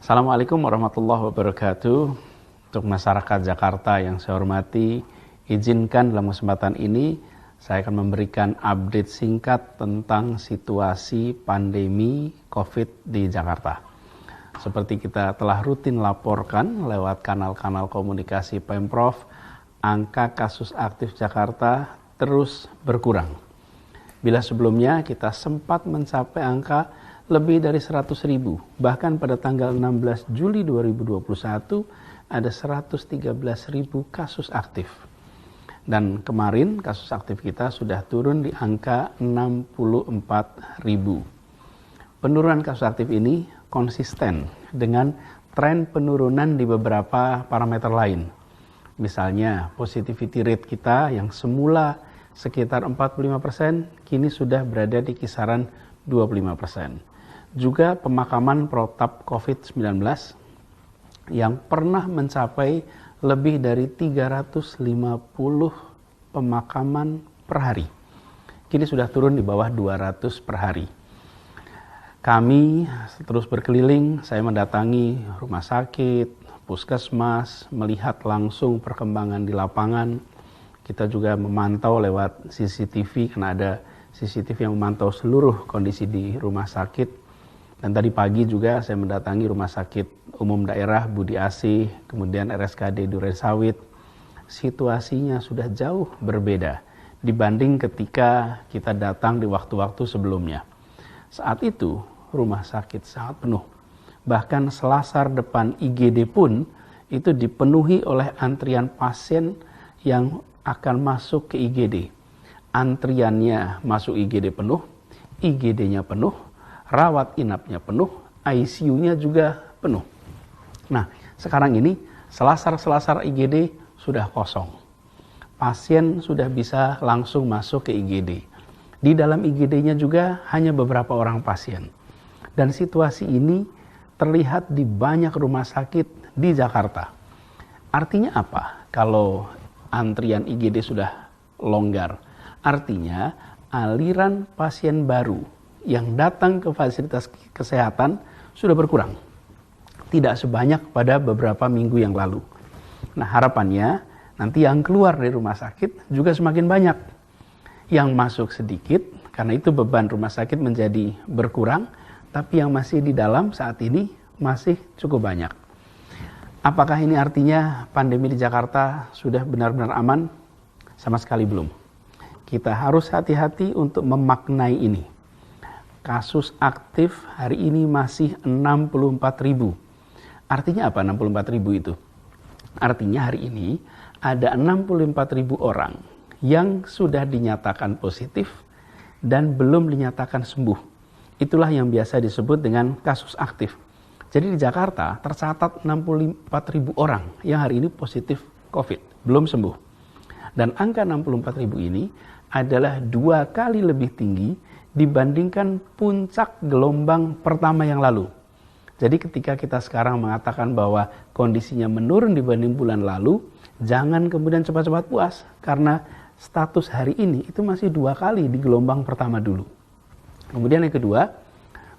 Assalamualaikum warahmatullahi wabarakatuh. Untuk masyarakat Jakarta yang saya hormati, izinkan dalam kesempatan ini saya akan memberikan update singkat tentang situasi pandemi COVID di Jakarta. Seperti kita telah rutin laporkan lewat kanal-kanal komunikasi Pemprov, angka kasus aktif Jakarta terus berkurang. Bila sebelumnya kita sempat mencapai angka lebih dari 100.000, bahkan pada tanggal 16 Juli 2021 ada 113.000 kasus aktif. Dan kemarin kasus aktif kita sudah turun di angka 64.000. Penurunan kasus aktif ini konsisten dengan tren penurunan di beberapa parameter lain. Misalnya positivity rate kita yang semula sekitar 45%, kini sudah berada di kisaran 25%. Juga pemakaman protap COVID-19 yang pernah mencapai lebih dari 350 pemakaman per hari. Kini sudah turun di bawah 200 per hari. Kami terus berkeliling, saya mendatangi rumah sakit, puskesmas, melihat langsung perkembangan di lapangan. Kita juga memantau lewat CCTV, karena ada CCTV yang memantau seluruh kondisi di rumah sakit. Dan tadi pagi juga saya mendatangi Rumah Sakit Umum Daerah Budi Asih, kemudian RSKD Duren Sawit. Situasinya sudah jauh berbeda dibanding ketika kita datang di waktu-waktu sebelumnya. Saat itu rumah sakit sangat penuh. Bahkan selasar depan IGD pun itu dipenuhi oleh antrian pasien yang akan masuk ke IGD. Antriannya masuk IGD penuh, IGD-nya penuh, rawat inapnya penuh, ICU-nya juga penuh. Nah, sekarang ini selasar-selasar IGD sudah kosong. Pasien sudah bisa langsung masuk ke IGD. Di dalam IGD-nya juga hanya beberapa orang pasien. Dan situasi ini terlihat di banyak rumah sakit di Jakarta. Artinya apa? Kalau antrian IGD sudah longgar, artinya aliran pasien baru yang datang ke fasilitas kesehatan sudah berkurang. Tidak sebanyak pada beberapa minggu yang lalu. Nah, harapannya nanti yang keluar dari rumah sakit juga semakin banyak. Yang masuk sedikit, karena itu beban rumah sakit menjadi berkurang, tapi yang masih di dalam saat ini masih cukup banyak. Apakah ini artinya pandemi di Jakarta sudah benar-benar aman? Sama sekali belum. Kita harus hati-hati untuk memaknai ini. Kasus aktif hari ini masih 64.000. Artinya apa 64.000 itu? Artinya hari ini ada 64.000 orang yang sudah dinyatakan positif dan belum dinyatakan sembuh. Itulah yang biasa disebut dengan kasus aktif. Jadi di Jakarta tercatat 64.000 orang yang hari ini positif COVID, belum sembuh. Dan angka 64.000 ini adalah 2 kali lebih tinggi dibandingkan puncak gelombang pertama yang lalu. Jadi ketika kita sekarang mengatakan bahwa kondisinya menurun dibanding bulan lalu, jangan kemudian cepat-cepat puas, karena status hari ini itu masih 2 kali di gelombang pertama dulu. Kemudian yang kedua,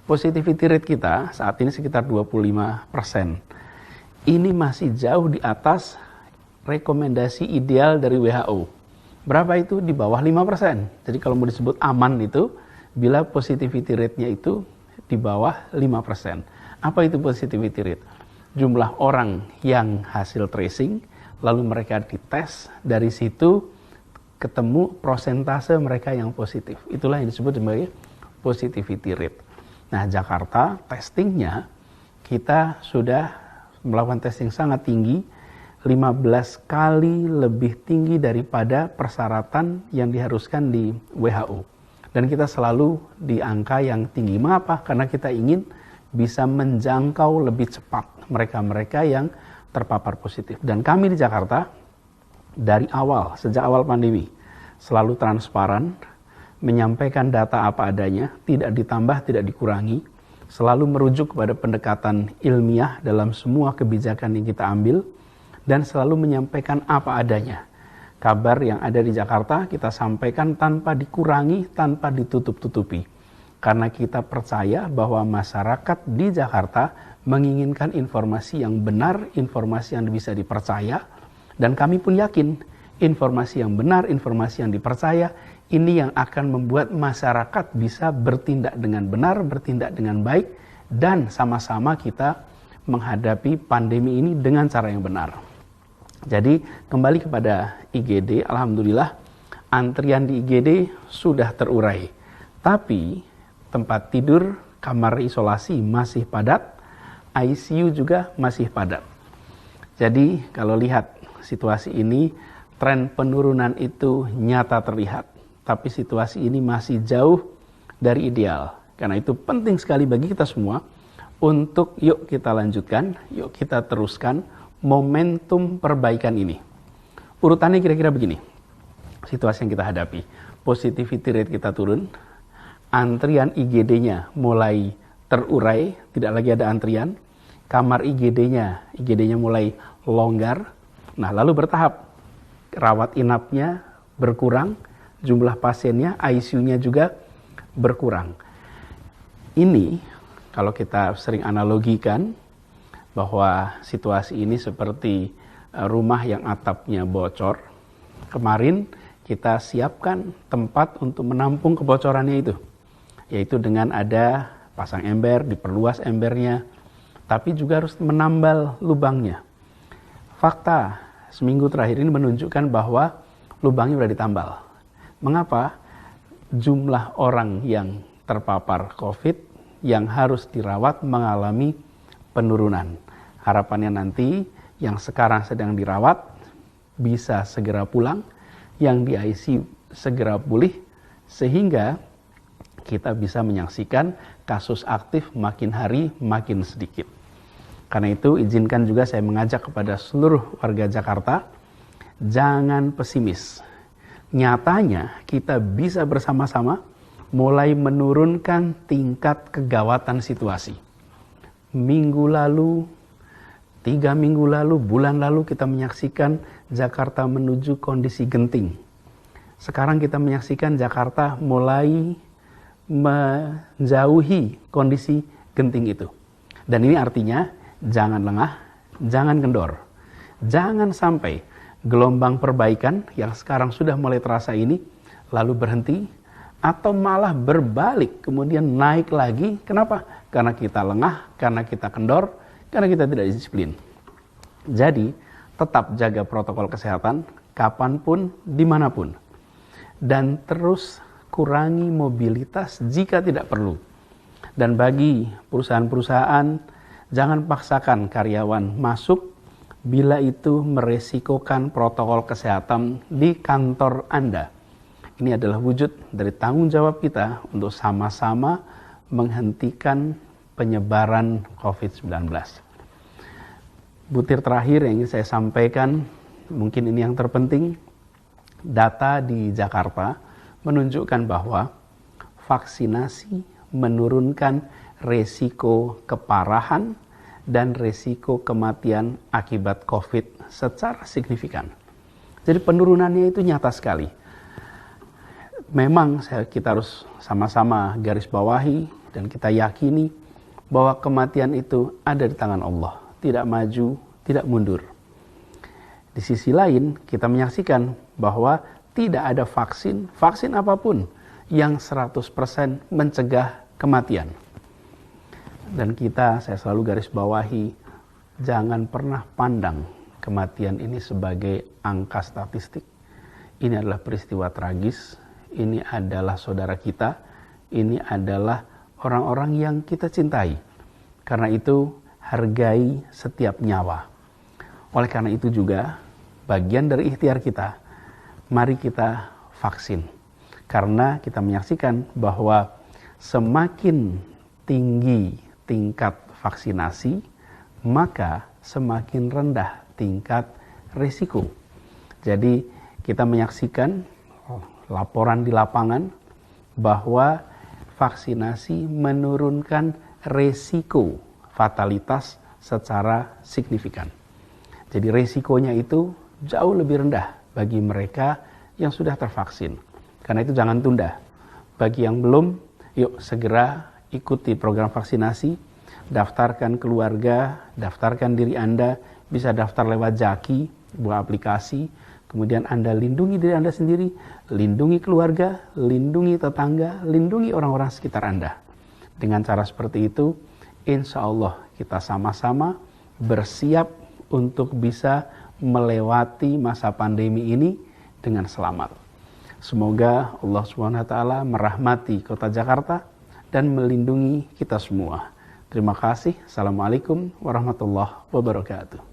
positivity rate kita saat ini sekitar 25%. Ini masih jauh di atas rekomendasi ideal dari WHO. Berapa itu? Di bawah 5%. Jadi kalau mau disebut aman itu, bila positivity rate-nya itu di bawah 5%. Apa itu positivity rate? Jumlah orang yang hasil tracing, lalu mereka dites, dari situ ketemu prosentase mereka yang positif. Itulah yang disebut sebagai positivity rate. Nah, Jakarta testingnya, kita sudah melakukan testing sangat tinggi, 15 kali lebih tinggi daripada persyaratan yang diharuskan di WHO. Dan kita selalu di angka yang tinggi. Mengapa? Karena kita ingin bisa menjangkau lebih cepat mereka-mereka yang terpapar positif. Dan kami di Jakarta dari awal, sejak awal pandemi, selalu transparan, menyampaikan data apa adanya, tidak ditambah, tidak dikurangi, selalu merujuk kepada pendekatan ilmiah dalam semua kebijakan yang kita ambil, dan selalu menyampaikan apa adanya. Kabar yang ada di Jakarta kita sampaikan tanpa dikurangi, tanpa ditutup-tutupi. Karena kita percaya bahwa masyarakat di Jakarta menginginkan informasi yang benar, informasi yang bisa dipercaya, dan kami pun yakin informasi yang benar, informasi yang dipercaya, ini yang akan membuat masyarakat bisa bertindak dengan benar, bertindak dengan baik, dan sama-sama kita menghadapi pandemi ini dengan cara yang benar. Jadi kembali kepada IGD, alhamdulillah antrian di IGD sudah terurai. Tapi tempat tidur, kamar isolasi masih padat, ICU juga masih padat. Jadi kalau lihat situasi ini, tren penurunan itu nyata terlihat. Tapi situasi ini masih jauh dari ideal. Karena itu penting sekali bagi kita semua untuk yuk kita lanjutkan, yuk kita teruskan momentum perbaikan ini. Urutannya kira-kira begini, situasi yang kita hadapi. Positivity rate kita turun, antrian IGD-nya mulai terurai, tidak lagi ada antrian. Kamar IGD-nya mulai longgar. Nah, lalu bertahap, rawat inapnya berkurang, jumlah pasiennya, ICU-nya juga berkurang. Ini kalau kita sering analogikan bahwa situasi ini seperti rumah yang atapnya bocor. Kemarin kita siapkan tempat untuk menampung kebocorannya itu, yaitu dengan ada pasang ember, diperluas embernya, tapi juga harus menambal lubangnya. Fakta seminggu terakhir ini menunjukkan bahwa lubangnya sudah ditambal. Mengapa? Jumlah orang yang terpapar COVID yang harus dirawat mengalami penurunan. Harapannya nanti yang sekarang sedang dirawat bisa segera pulang, yang di ICU segera pulih, sehingga kita bisa menyaksikan kasus aktif makin hari makin sedikit. Karena itu izinkan juga saya mengajak kepada seluruh warga Jakarta, jangan pesimis. Nyatanya kita bisa bersama-sama mulai menurunkan tingkat kegawatan situasi. Minggu lalu, 3 minggu lalu, bulan lalu kita menyaksikan Jakarta menuju kondisi genting. Sekarang kita menyaksikan Jakarta mulai menjauhi kondisi genting itu. Dan ini artinya jangan lengah, jangan kendor. Jangan sampai gelombang perbaikan yang sekarang sudah mulai terasa ini lalu berhenti atau malah berbalik kemudian naik lagi. Kenapa? Karena kita lengah, karena kita kendor, karena kita tidak disiplin. Jadi tetap jaga protokol kesehatan kapanpun, dimanapun. Dan terus kurangi mobilitas jika tidak perlu. Dan bagi perusahaan-perusahaan, jangan paksakan karyawan masuk bila itu meresikokan protokol kesehatan di kantor Anda. Ini adalah wujud dari tanggung jawab kita untuk sama-sama menghentikan penyebaran COVID-19. Butir terakhir yang ingin saya sampaikan, mungkin ini yang terpenting, data di Jakarta menunjukkan bahwa vaksinasi menurunkan resiko keparahan dan resiko kematian akibat COVID secara signifikan. Jadi penurunannya itu nyata sekali. Memang kita harus sama-sama garis bawahi dan kita yakini bahwa kematian itu ada di tangan Allah. Tidak maju, tidak mundur. Di sisi lain kita menyaksikan bahwa tidak ada vaksin apapun yang 100% mencegah kematian. Dan saya selalu garis bawahi, jangan pernah pandang kematian ini sebagai angka statistik. Ini adalah peristiwa tragis, ini adalah saudara kita, ini adalah orang-orang yang kita cintai. Karena itu, hargai setiap nyawa. Oleh karena itu juga, bagian dari ikhtiar kita, mari kita vaksin. Karena kita menyaksikan bahwa semakin tinggi tingkat vaksinasi, maka semakin rendah tingkat risiko. Jadi kita menyaksikan laporan di lapangan bahwa vaksinasi menurunkan risiko fatalitas secara signifikan. Jadi risikonya itu jauh lebih rendah bagi mereka yang sudah tervaksin. Karena itu jangan tunda. Bagi yang belum, Yuk segera ikuti program vaksinasi, daftarkan keluarga, daftarkan diri Anda, bisa daftar lewat Jaki, sebuah aplikasi, kemudian Anda lindungi diri Anda sendiri, lindungi keluarga, lindungi tetangga, lindungi orang-orang sekitar Anda. Dengan cara seperti itu, insya Allah kita sama-sama bersiap untuk bisa melewati masa pandemi ini dengan selamat. Semoga Allah SWT merahmati kota Jakarta dan melindungi kita semua. Terima kasih. Assalamualaikum warahmatullahi wabarakatuh.